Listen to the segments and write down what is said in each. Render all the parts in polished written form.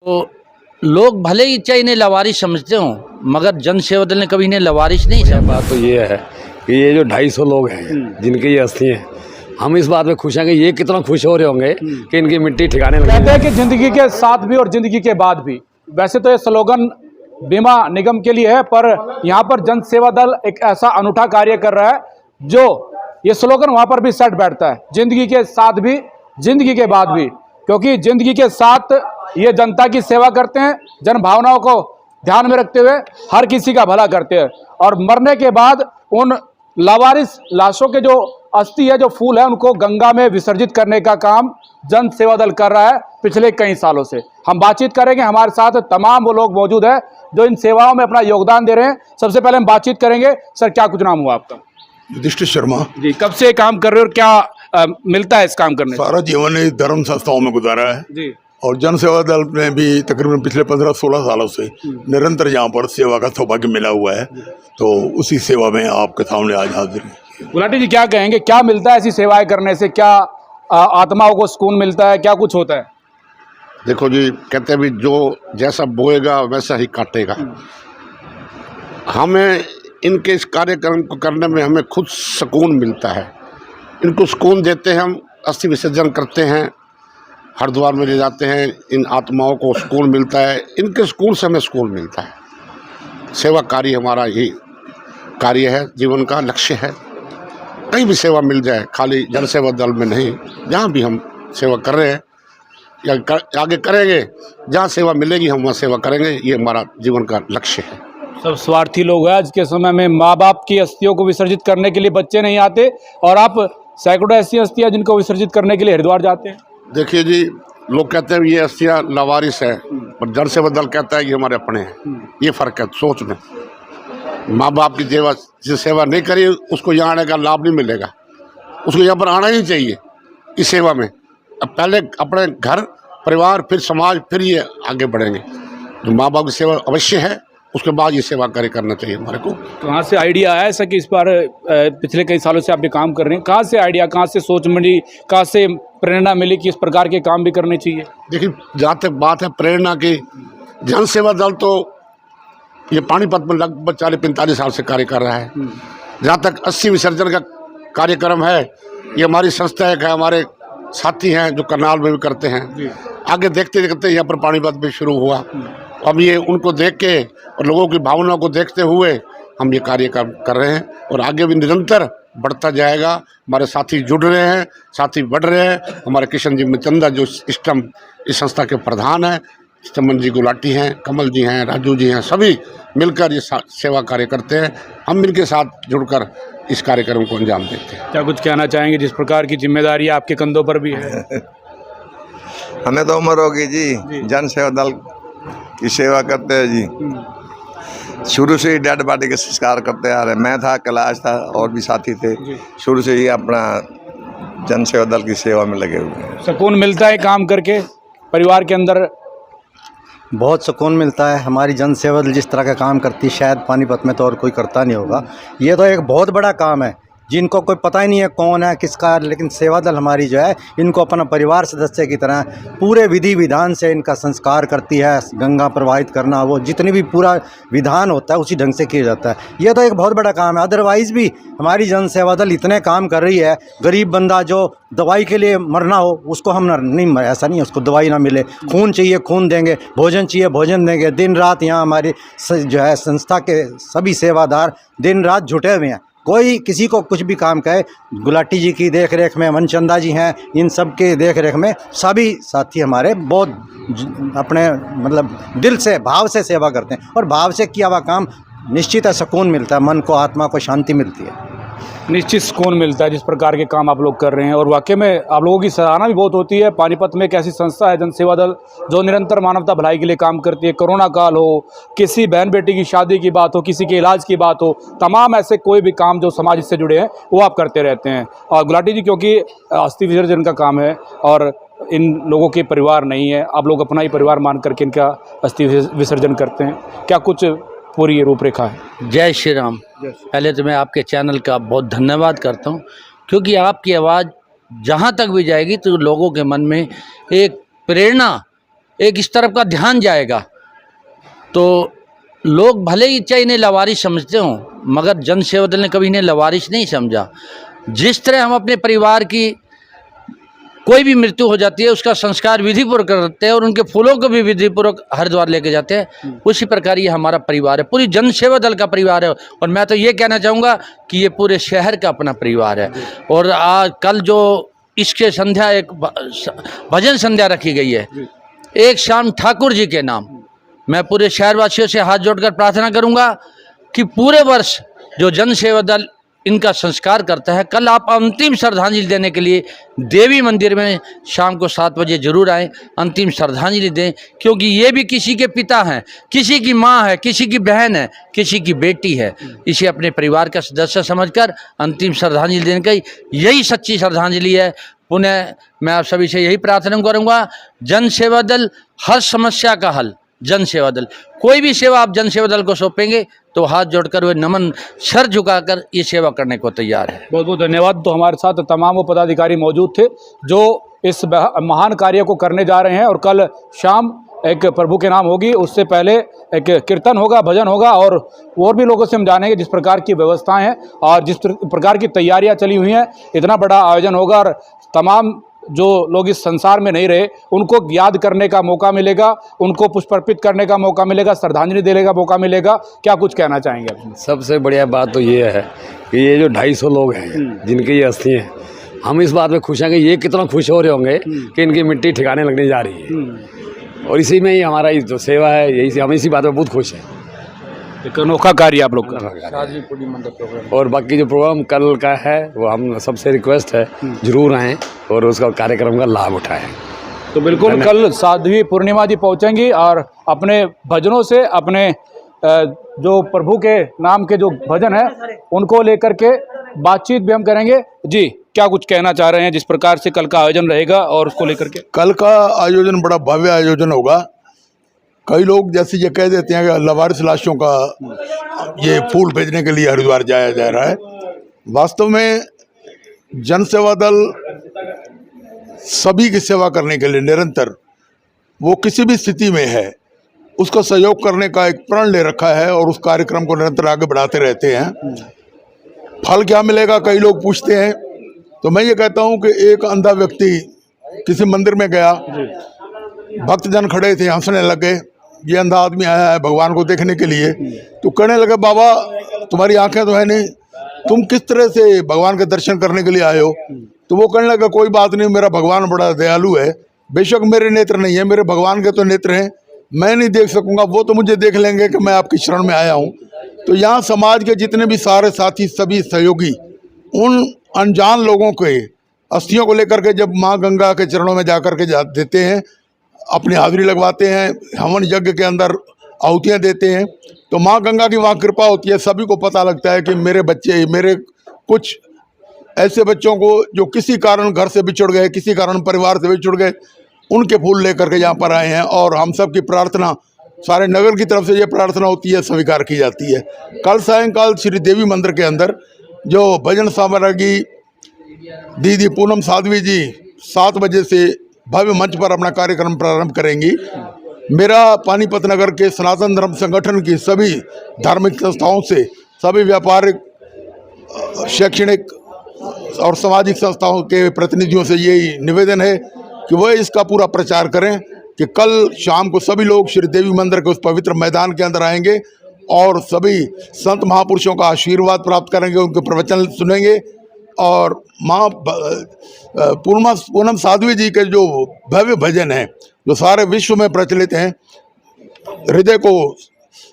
तो लोग भले ही चाहे इन्हें लवारिश समझते हों, मगर जन सेवा दल ने कभी इन्हें लवारिश नहीं समझा। बात तो ये है कि ये जो 250 लोग हैं जिनकी ये अस्थि हैं, हम इस बात में खुश हैं कि ये कितना खुश हो रहे होंगे कि इनकी मिट्टी ठिकाने लगी। कहते हैं कि जिंदगी के साथ भी और जिंदगी के बाद भी। वैसे तो ये स्लोगन बीमा निगम के लिए है, पर यहाँ पर जन सेवा दल एक ऐसा अनूठा कार्य कर रहा है जो ये स्लोगन वहाँ पर भी सेट बैठता है, जिंदगी के साथ भी जिंदगी के बाद भी। क्योंकि जिंदगी के साथ ये जनता की सेवा करते हैं, जन भावनाओं को ध्यान में रखते हुए हर किसी का भला करते हैं, और मरने के बाद उन लावारिस लाशों के जो अस्थि है, जो फूल है, उनको गंगा में विसर्जित करने का काम जन सेवा दल कर रहा है पिछले कई सालों से। हम बातचीत करेंगे, हमारे साथ तमाम वो लोग मौजूद है जो इन सेवाओं में अपना योगदान दे रहे हैं। सबसे पहले हम बातचीत करेंगे। सर, क्या कुछ नाम हुआ आपका? युधिष्ठिर शर्मा जी, कब से काम कर रहे हो और क्या मिलता है इस काम करने से? सारा जीवन इस धर्म संस्थाओं में गुजारा है जी, और जन सेवा दल में भी तकरीबन पिछले 15-16 सालों से निरंतर यहाँ पर सेवा का सौभाग्य मिला हुआ है। तो उसी सेवा में आपके सामने आज हाजिर है। गुलाटी जी, क्या कहेंगे, क्या मिलता है ऐसी सेवाएं करने से? क्या आत्माओं को सुकून मिलता है, क्या कुछ होता है? देखो जी, कहते हैं भी जो जैसा बोएगा वैसा ही काटेगा। हमें इनके इस कार्यक्रम को करने में हमें खुद सुकून मिलता है। इनको सुकून देते हैं, हम अस्थि विसर्जन करते हैं, हरिद्वार में ले जाते हैं, इन आत्माओं को सुकून मिलता है। इनके सुकून से हमें सुकून मिलता है। सेवा कार्य हमारा यही कार्य है, जीवन का लक्ष्य है। कहीं भी सेवा मिल जाए, खाली जन सेवा दल में नहीं, जहाँ भी हम सेवा कर रहे हैं या आगे करेंगे, जहाँ सेवा मिलेगी हम वहाँ सेवा करेंगे। ये हमारा जीवन का लक्ष्य है। सब स्वार्थी लोग हैं। आज के समय में माँ बाप की अस्थियों को विसर्जित करने के लिए बच्चे नहीं आते, और आप सैकड़ों ऐसी अस्थियाँ जिनको विसर्जित करने के लिए हरिद्वार जाते हैं। देखिए जी, लोग कहते हैं ये अस्थियाँ लावारिस है, पर जन सेवा दल कहता है कि हमारे अपने हैं। ये फ़र्क है सोच में। माँ बाप की सेवा नहीं करी, उसको यहाँ आने का लाभ नहीं मिलेगा। उसको यहाँ पर आना ही चाहिए इस सेवा में। अब पहले अपने घर परिवार, फिर समाज, फिर ये आगे बढ़ेंगे। जो माँ बाप की सेवा अवश्य है, उसके बाद ये सेवा कार्य करना चाहिए हमारे को। कहाँ से आइडिया आया ऐसा कि इस बार पिछले कई सालों से आप ये काम कर रहे हैं? कहाँ से आइडिया, कहाँ से सोच मिली, कहाँ से प्रेरणा मिली कि इस प्रकार के काम भी करने चाहिए? देखिए, जहाँ तक बात है प्रेरणा की, जन सेवा दल तो ये पानीपत में लगभग 40-45 साल से कार्य कर रहा है। जहाँ तक अस्थि विसर्जन का कार्यक्रम है, ये हमारी संस्था है, हमारे साथी हैं जो करनाल में भी करते हैं। आगे देखते देखते यहाँ पर पानीपत भी शुरू हुआ। अब ये उनको देख के और लोगों की भावनाओं को देखते हुए हम ये कार्य कर रहे हैं, और आगे भी निरंतर बढ़ता जाएगा। हमारे साथी जुड़ रहे हैं, साथी बढ़ रहे हैं। हमारे किशन जी मिचंदा जो सिस्टम इस संस्था के प्रधान हैं, चमन जी गुलाटी हैं, कमल जी हैं, राजू जी हैं, सभी मिलकर ये सेवा कार्य करते हैं। हम इनके साथ जुड़कर इस कार्यक्रम को अंजाम देते हैं। क्या कुछ कहना चाहेंगे, जिस प्रकार की जिम्मेदारी आपके कंधों पर भी है? हमें तो उम्र होगी जी, जन सेवा दल की सेवा करते हैं जी। शुरू से ही डेड बॉडी के संस्कार करते आ रहे। मैं था, कैलाश था, और भी साथी थे। शुरू से ही अपना जन सेवा दल की सेवा में लगे हुए हैं। सुकून मिलता है काम करके परिवार के अंदर? बहुत सुकून मिलता है। हमारी जन सेवा दल जिस तरह का काम करती है, शायद पानीपत में तो और कोई करता नहीं होगा। ये तो एक बहुत बड़ा काम है, जिनको कोई पता ही नहीं है कौन है किसका, लेकिन सेवा दल हमारी जो है इनको अपना परिवार सदस्य की तरह पूरे विधि विधान से इनका संस्कार करती है। गंगा प्रवाहित करना, वो जितनी भी पूरा विधान होता है उसी ढंग से किया जाता है। ये तो एक बहुत बड़ा काम है। अदरवाइज़ भी हमारी जन सेवा दल इतने काम कर रही है। गरीब बंदा जो दवाई के लिए मरना हो, उसको हम नहीं, ऐसा नहीं है उसको दवाई ना मिले, खून चाहिए खून देंगे, भोजन चाहिए भोजन देंगे। दिन रात यहाँ हमारी जो है संस्था के सभी सेवादार दिन रात जुटे हुए हैं। कोई किसी को कुछ भी काम कहे, गुलाटी जी की देख रेख में, मनचंदा जी हैं, इन सब के देख रेख में सभी साथी हमारे बहुत अपने मतलब दिल से भाव से सेवा करते हैं, और भाव से किया हुआ काम निश्चित है सुकून मिलता है, मन को आत्मा को शांति मिलती है। निश्चित सुकून मिलता है जिस प्रकार के काम आप लोग कर रहे हैं, और वाकई में आप लोगों की सराहना भी बहुत होती है। पानीपत में एक ऐसी संस्था है जन सेवा दल जो निरंतर मानवता भलाई के लिए काम करती है। कोरोना काल हो, किसी बहन बेटी की शादी की बात हो, किसी के इलाज की बात हो, तमाम ऐसे कोई भी काम जो समाज से जुड़े हैं वो आप करते रहते हैं। और गुलाटी जी, क्योंकि अस्थि विसर्जन का काम है और इन लोगों के परिवार नहीं है, आप लोग अपना ही परिवार मान करके इनका अस्थि विसर्जन करते हैं, क्या कुछ पूरी रूपरेखा है? जय श्री राम। पहले तो मैं आपके चैनल का बहुत धन्यवाद करता हूं, क्योंकि आपकी आवाज़ जहां तक भी जाएगी तो लोगों के मन में एक प्रेरणा एक इस तरफ का ध्यान जाएगा तो लोग भले ही चाहे इन्हें लवारिश समझते हों, मगर जन सेवा दल ने कभी इन्हें लवारिश नहीं समझा। जिस तरह हम अपने परिवार की कोई भी मृत्यु हो जाती है उसका संस्कार विधिपूर्वक करते हैं और उनके फूलों को भी विधिपूर्वक हरिद्वार लेके जाते हैं, उसी प्रकार ये हमारा परिवार है, पूरी जन सेवा दल का परिवार है। और मैं तो ये कहना चाहूँगा कि ये पूरे शहर का अपना परिवार है। और आज कल जो इसके संध्या एक भजन संध्या रखी गई है एक श्याम ठाकुर जी के नाम, मैं पूरे शहरवासियों से हाथ जोड़कर प्रार्थना करूंगा कि पूरे वर्ष जो जन सेवा दल इनका संस्कार करता है, कल आप अंतिम श्रद्धांजलि देने के लिए देवी मंदिर में शाम को 7 बजे जरूर आएँ, अंतिम श्रद्धांजलि दें, क्योंकि ये भी किसी के पिता हैं, किसी की माँ है, किसी की बहन है, किसी की बेटी है। इसे अपने परिवार का सदस्य समझकर अंतिम श्रद्धांजलि देने का यही सच्ची श्रद्धांजलि है। पुनः मैं आप सभी से यही प्रार्थना करूंगा, जन सेवा दल हर समस्या का हल, जन सेवा दल कोई भी सेवा आप जन सेवा दल को सौंपेंगे तो हाथ जोड़कर वे नमन सर झुकाकर ये सेवा करने को तैयार है। बहुत बहुत धन्यवाद। तो हमारे साथ तमाम वो पदाधिकारी मौजूद थे जो इस महान कार्य को करने जा रहे हैं। और कल शाम एक प्रभु के नाम होगी, उससे पहले एक कीर्तन होगा, भजन होगा और भी लोगों से हम जानेंगे जिस प्रकार की व्यवस्थाएं हैं और जिस प्रकार की तैयारियां चली हुई हैं। इतना बड़ा आयोजन होगा और तमाम जो लोग इस संसार में नहीं रहे उनको याद करने का मौका मिलेगा, उनको पुष्प अर्पित करने का मौका मिलेगा, श्रद्धांजलि देने का मौका मिलेगा। क्या कुछ कहना चाहेंगे आप? सबसे बढ़िया बात तो ये है कि ये जो 250 लोग हैं जिनकी ये अस्थि हैं, हम इस बात में खुश हैं कि ये कितना खुश हो रहे होंगे कि इनकी मिट्टी ठिकाने लगने जा रही है। और इसी में ही हमारा जो सेवा है, यही से हम इसी बात में बहुत खुश हैं। एक अनोखा कार्य आप लोग कर रहे हैं। और बाकी जो प्रोग्राम कल का है वो हम सबसे रिक्वेस्ट है जरूर आएँ और उसका कार्यक्रम का लाभ उठाएं। तो बिल्कुल कल साध्वी पूर्णिमा जी पहुंचेंगी और अपने भजनों से अपने जो प्रभु के नाम के जो भजन है उनको लेकर के बातचीत भी हम करेंगे। जी, क्या कुछ कहना चाह रहे हैं जिस प्रकार से कल का आयोजन रहेगा और उसको लेकर के? कल का आयोजन बड़ा भव्य आयोजन होगा। कई लोग जैसे ये कह देते हैं कि लवारिस लाशों का ये फूल भेजने के लिए हरिद्वार जाया जा रहा है। वास्तव में जन सेवा दल सभी की सेवा करने के लिए निरंतर, वो किसी भी स्थिति में है, उसको सहयोग करने का एक प्रण ले रखा है और उस कार्यक्रम को निरंतर आगे बढ़ाते रहते हैं। फल क्या मिलेगा कई लोग पूछते हैं, तो मैं ये कहता हूँ कि एक अंधा व्यक्ति किसी मंदिर में गया, भक्तजन खड़े थे, हंसने लगे, ये अंधा आदमी आया है भगवान को देखने के लिए, तो कहने लगे बाबा तुम्हारी आंखें तो है नहीं, तुम किस तरह से भगवान के दर्शन करने के लिए आए हो? तो वो कहने लगा कोई बात नहीं, मेरा भगवान बड़ा दयालु है, बेशक मेरे नेत्र नहीं है, मेरे भगवान के तो नेत्र हैं, मैं नहीं देख सकूंगा, वो तो मुझे देख लेंगे कि मैं आपकी शरण में आया हूँ। तो यहाँ समाज के जितने भी सारे साथी, सभी सहयोगी उन अनजान लोगों के अस्थियों को लेकर के जब माँ गंगा के चरणों में जाकर के देते हैं, अपनी हाजिरी लगवाते हैं, हवन यज्ञ के अंदर आहुतियाँ देते हैं, तो माँ गंगा की वहाँ कृपा होती है। सभी को पता लगता है कि मेरे बच्चे, मेरे कुछ ऐसे बच्चों को जो किसी कारण घर से बिछुड़ गए, किसी कारण परिवार से बिछुड़ गए, उनके फूल लेकर के यहाँ पर आए हैं। और हम सब की प्रार्थना, सारे नगर की तरफ से ये प्रार्थना होती है, स्वीकार की जाती है। कल सायंकाल श्री देवी मंदिर के अंदर जो भजन सामग्री दीदी पूनम साध्वी जी 7 बजे से भव्य मंच पर अपना कार्यक्रम प्रारंभ करेंगी। मेरा पानीपत नगर के सनातन धर्म संगठन की सभी धार्मिक संस्थाओं से, सभी व्यापारिक, शैक्षणिक और सामाजिक संस्थाओं के प्रतिनिधियों से यही निवेदन है कि वह इसका पूरा प्रचार करें कि कल शाम को सभी लोग श्री देवी मंदिर के उस पवित्र मैदान के अंदर आएंगे और सभी संत महापुरुषों का आशीर्वाद प्राप्त करेंगे, उनके प्रवचन सुनेंगे और माँ पूनम साध्वी जी के जो भव्य भजन हैं, जो सारे विश्व में प्रचलित हैं, हृदय को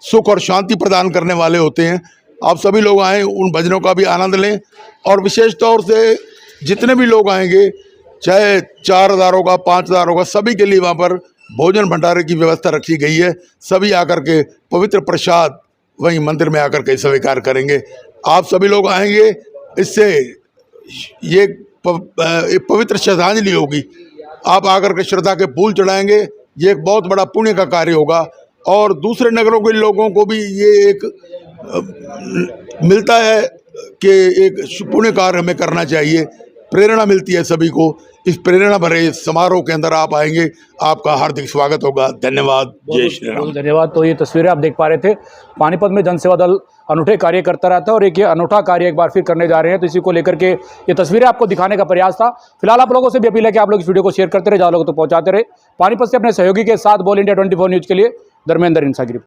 सुख और शांति प्रदान करने वाले होते हैं। आप सभी लोग आएँ, उन भजनों का भी आनंद लें। और विशेष तौर से जितने भी लोग आएंगे, चाहे 4000 होगा, 5000 होगा, सभी के लिए वहाँ पर भोजन भंडारे की व्यवस्था रखी गई है। सभी आकर के पवित्र प्रसाद वहीं मंदिर में आकर के स्वीकार करेंगे। आप सभी लोग आएंगे, इससे ये एक पवित्र श्रद्धांजलि होगी। आप आकर के श्रद्धा के फूल चढ़ाएंगे, ये एक बहुत बड़ा पुण्य का कार्य होगा। और दूसरे नगरों के लोगों को भी ये एक मिलता है कि एक पुण्य कार्य हमें करना चाहिए, प्रेरणा मिलती है सभी को इस प्रेरणा भरे समारोह के अंदर आप आएंगे, आपका हार्दिक स्वागत होगा। धन्यवाद। जय श्री राम। बहुत धन्यवाद। तो ये तस्वीरें आप देख पा रहे थे, पानीपत में जनसेवा दल अनूठे कार्य करता रहता है और एक ये अनूठा कार्य एक बार फिर करने जा रहे हैं, तो इसी को लेकर के ये तस्वीरें आपको दिखाने का प्रयास था। फिलहाल आप लोगों से भी अपील है कि आप लोग इस वीडियो को शेयर करते रहे, ज़्यादा लोगों तक पहुंचाते रहे। पानीपत से अपने सहयोगी के साथ बॉल इंडिया 24 न्यूज़ के लिए धर्मेंद्र इंसागिरी।